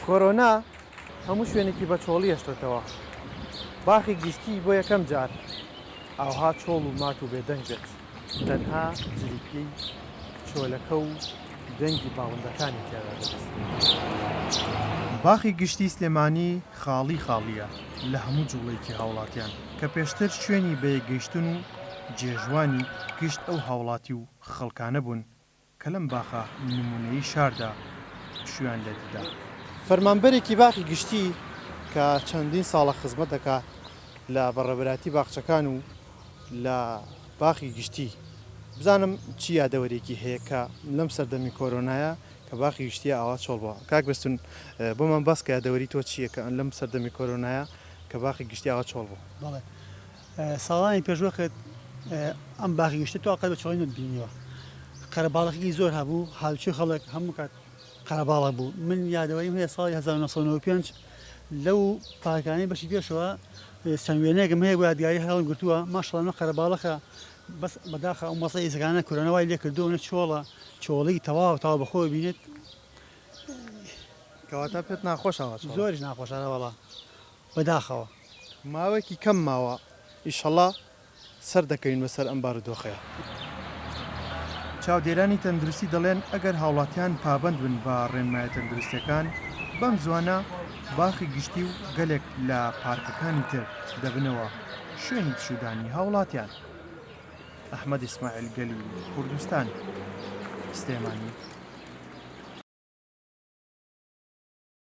کۆرۆنا هەموو شوێنێکی بەچۆڵی هێشتێتەوە. باخی گشتی بۆ یەکەم جار ئاوها چۆڵ و مات و بێدەنگ بێت. تەنها جلیپی کچۆلەکە و دەنگی باڵندەکانی تێدا دەبێت. باخی گشتی سلێمانی خاڵی خاڵیە لە هەموو جوڵێکی هاوڵاتیان کە پێشتر شوێنی بەیەگەیشتن و جێژوانی گشت ئەو هاوڵاتی و خەڵکانە بوون کە لەم باخە نمونەی شاردا شوێن لێدەدا. فەرمانبەرێکی باخی گشتی کە چەندین ساڵە خزمەت دەکات لە بەڕێوەبەراتی باخچەکان و لە باخی گشتی بزانم چی یادەوەرێکی هەیە کە لەم سەردەمی کۆرۆنایە کە باخی گشتی ئاوا چۆڵ بووە. کاک بەستون بۆمان باس کە یادەوەری تۆ چییە کە لەم سەردەمی کۆرۆنایە کە باخی گشتی ئاوا چۆڵ بوو؟ بەڵێ ساڵانی پێشوەکەت ئەم باخی گشتی تو ئاقل بە چۆڵی نەبینیوە. قەرەباڵغی زۆر هەبوو، هاوچی خەڵک هەموو کات قەرەباڵغ بوو. من یادەوەریم هەیە ساڵی 1995 لەو پارکانەی بەشی پێشەوە چەند وێنەیەکم هەیە بۆ یادگاری هەڵم گرتووە ماشەڵڵا خەرەباڵغە بەس بەداخە ئەو مەسەی ئێزەکانە کۆرۆناوای لێ کردوونە چۆڵی تەواو بەخۆ بینێت. کەواتە پێت ناخۆشەوە؟ زۆریش ناخۆشانە وەڵا بەداخەوە. ماوەیەکی کەم ماوە ئیشەڵڵا سەر دەکەین بەسەر ئەم بارودۆخەیە. چاودێرانی تەندروستی دەڵێن ئەگەر هاوڵاتیان پابند بن بە ڕێنمایە تەندروستیەکان بەم زوانە باخی گشتی و گەلێک لە پارکەکانی تر دەبنەوە شوێنی تشودانی هاوڵاتیان. ئەحمەد ئیسماعیل گەلی کوردستان سلێمانی.